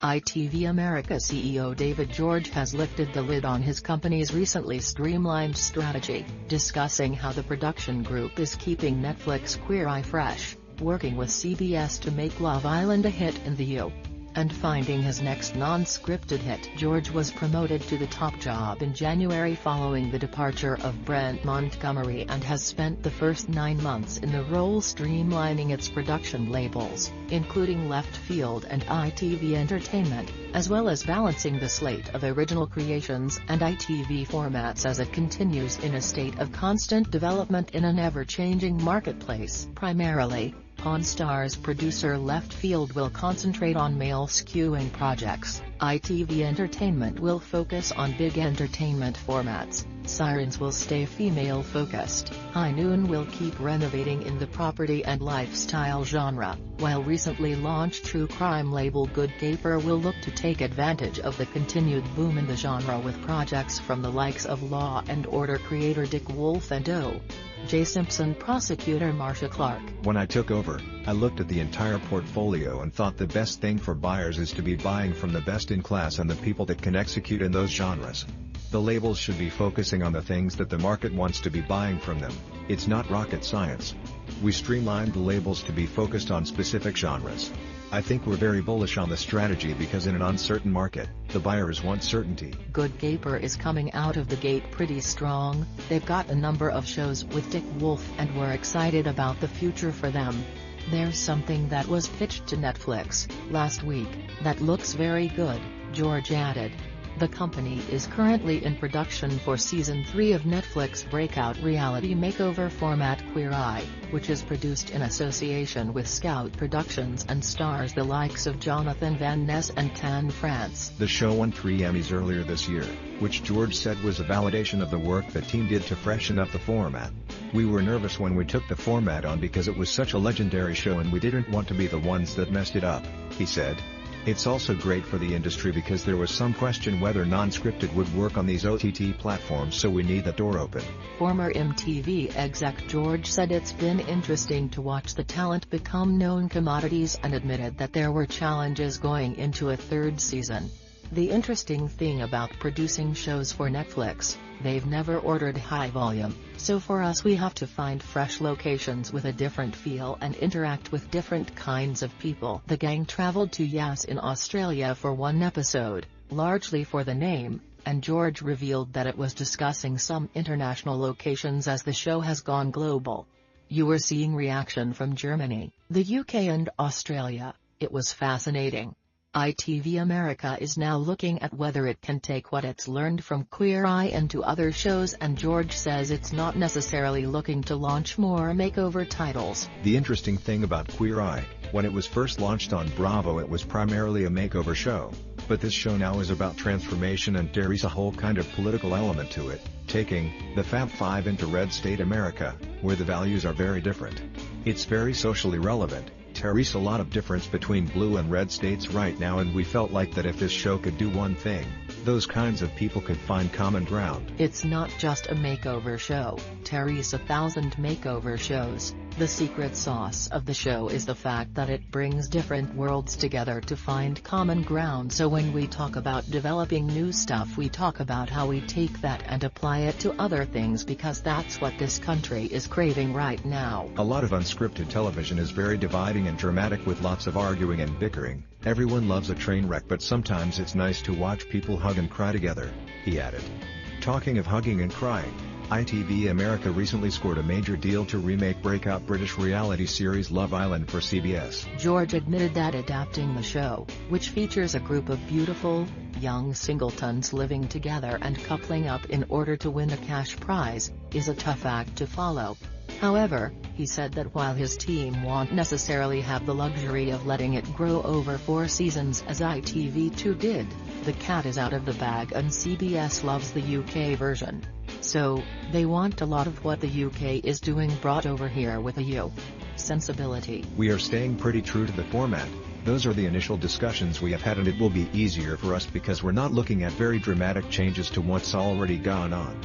ITV America CEO David George has lifted the lid on his company's recently streamlined strategy, discussing how the production group is keeping Netflix Queer Eye fresh, working with CBS to make Love Island a hit in the U.S. and finding his next non-scripted hit. George was promoted to the top job in January following the departure of Brent Montgomery and has spent the first 9 months in the role streamlining its production labels, including Left Field and ITV Entertainment, as well as balancing the slate of original creations and ITV formats as it continues in a state of constant development in an ever-changing marketplace. Primarily, Pawn Stars producer Left Field will concentrate on male-skewing projects, ITV Entertainment will focus on big entertainment formats, Sirens will stay female-focused, High Noon will keep renovating in the property and lifestyle genre, while recently launched true crime label Good Caper will look to take advantage of the continued boom in the genre with projects from the likes of Law & Order creator Dick Wolf and O.J. Simpson prosecutor Marcia Clark. When I took over, I looked at the entire portfolio and thought the best thing for buyers is to be buying from the best in class and the people that can execute in those genres. The labels should be focusing on the things that the market wants to be buying from them. It's not rocket science. We streamlined the labels to be focused on specific genres. I think we're very bullish on the strategy because in an uncertain market, the buyers want certainty. Good Caper is coming out of the gate pretty strong. They've got a number of shows with Dick Wolf and we're excited about the future for them. There's something that was pitched to Netflix last week that looks very good, George added. The company is currently in production for Season 3 of Netflix breakout reality makeover format Queer Eye, which is produced in association with Scout Productions and stars the likes of Jonathan Van Ness and Tan France. The show won 3 Emmys earlier this year, which George said was a validation of the work the team did to freshen up the format. We were nervous when we took the format on because it was such a legendary show and we didn't want to be the ones that messed it up, he said. It's also great for the industry because there was some question whether non-scripted would work on these OTT platforms, so we need that door open. Former MTV exec George said it's been interesting to watch the talent become known commodities and admitted that there were challenges going into a third season. The interesting thing about producing shows for Netflix, they've never ordered high volume, so for us we have to find fresh locations with a different feel and interact with different kinds of people. The gang traveled to Yas in Australia for one episode, largely for the name, and George revealed that it was discussing some international locations as the show has gone global. You were seeing reaction from Germany, the UK and Australia. It was fascinating. ITV America is now looking at whether it can take what it's learned from Queer Eye into other shows, and George says it's not necessarily looking to launch more makeover titles. The interesting thing about Queer Eye, when it was first launched on Bravo it was primarily a makeover show, but this show now is about transformation and there is a whole kind of political element to it, taking the Fab Five into red state America, where the values are very different. It's very socially relevant. There's a lot of difference between blue and red states right now, and we felt like that if this show could do one thing, those kinds of people could find common ground. It's not just a makeover show. There's 1,000 makeover shows. The secret sauce of the show is the fact that it brings different worlds together to find common ground. So when we talk about developing new stuff, we talk about how we take that and apply it to other things, because that's what this country is craving right now. A lot of unscripted television is very dividing and dramatic with lots of arguing and bickering. Everyone loves a train wreck, but sometimes it's nice to watch people hug and cry together, he added. Talking of hugging and crying, ITV America recently scored a major deal to remake breakout British reality series Love Island for CBS. George admitted that adapting the show, which features a group of beautiful, young singletons living together and coupling up in order to win a cash prize, is a tough act to follow. However, he said that while his team won't necessarily have the luxury of letting it grow over 4 seasons as ITV2 did, the cat is out of the bag and CBS loves the UK version. So, they want a lot of what the UK is doing brought over here with a U sensibility. We are staying pretty true to the format. Those are the initial discussions we have had, and it will be easier for us because we're not looking at very dramatic changes to what's already gone on.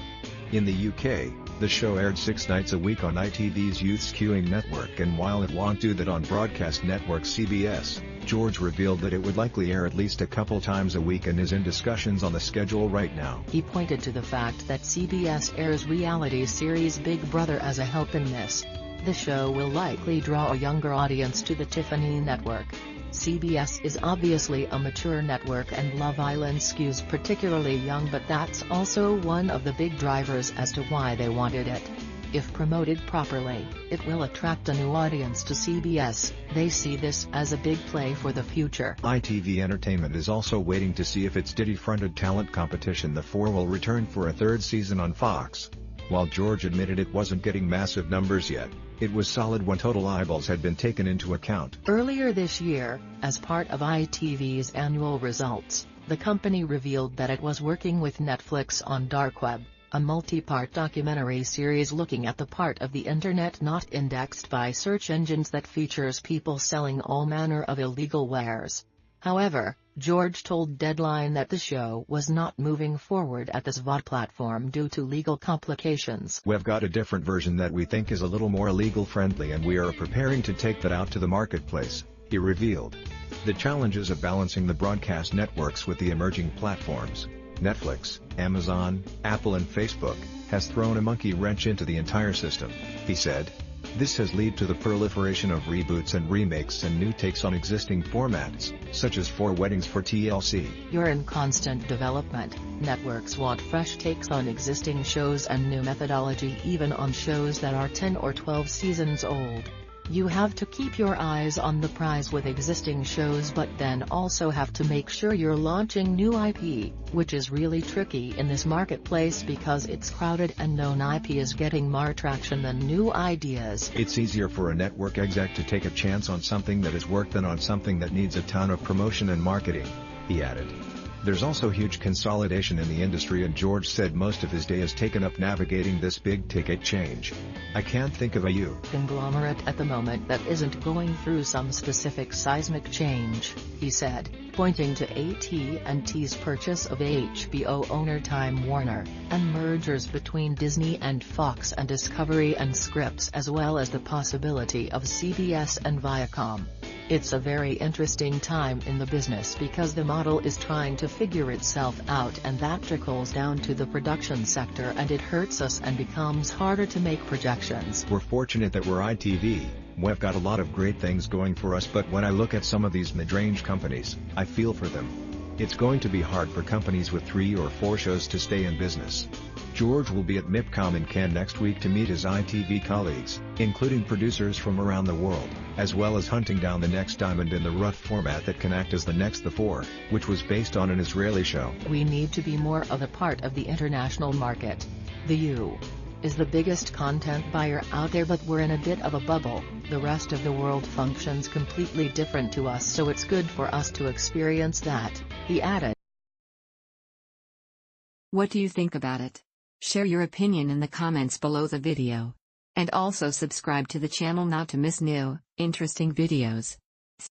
In the UK, the show aired 6 nights a week on ITV's Youth Skewing network, and while it won't do that on broadcast network CBS, George revealed that it would likely air at least a couple times a week and is in discussions on the schedule right now. He pointed to the fact that CBS airs reality series Big Brother as a help in this. The show will likely draw a younger audience to the Tiffany network. CBS is obviously a mature network and Love Island skews particularly young, but that's also one of the big drivers as to why they wanted it. If promoted properly, it will attract a new audience to CBS. They see this as a big play for the future. ITV Entertainment is also waiting to see if its Diddy-fronted talent competition The Four will return for a 3rd season on Fox. While George admitted it wasn't getting massive numbers yet, it was solid when total eyeballs had been taken into account. Earlier this year, as part of ITV's annual results, the company revealed that it was working with Netflix on Dark Web, a multi-part documentary series looking at the part of the internet not indexed by search engines that features people selling all manner of illegal wares. However, George told Deadline that the show was not moving forward at this VOD platform due to legal complications. "We've got a different version that we think is a little more legal friendly, and we are preparing to take that out to the marketplace," he revealed. The challenges of balancing the broadcast networks with the emerging platforms, Netflix, Amazon, Apple and Facebook, has thrown a monkey wrench into the entire system, he said. This has led to the proliferation of reboots and remakes and new takes on existing formats, such as 4 Weddings for TLC. You're in constant development. Networks want fresh takes on existing shows and new methodology even on shows that are 10 or 12 seasons old. You have to keep your eyes on the prize with existing shows, but then also have to make sure you're launching new IP, which is really tricky in this marketplace because it's crowded and known IP is getting more traction than new ideas. It's easier for a network exec to take a chance on something that has worked than on something that needs a ton of promotion and marketing, he added. There's also huge consolidation in the industry, and George said most of his day is taken up navigating this big-ticket change. "I can't think of a conglomerate at the moment that isn't going through some specific seismic change," he said, pointing to AT&T's purchase of HBO owner Time Warner, and mergers between Disney and Fox and Discovery and Scripps, as well as the possibility of CBS and Viacom. It's a very interesting time in the business because the model is trying to figure itself out, and that trickles down to the production sector and it hurts us and becomes harder to make projections. "We're fortunate that we're ITV. We've got a lot of great things going for us, but when I look at some of these mid-range companies, I feel for them. It's going to be hard for companies with 3 or 4 shows to stay in business." George will be at MIPCOM in Cannes next week to meet his ITV colleagues, including producers from around the world, as well as hunting down the next diamond in the rough format that can act as the next The Four, which was based on an Israeli show. "We need to be more of a part of the international market. The U.S. is the biggest content buyer out there, but we're in a bit of a bubble. The rest of the world functions completely different to us, so it's good for us to experience that," he added. What do you think about it? Share your opinion in the comments below the video. And also subscribe to the channel not to miss new, interesting videos.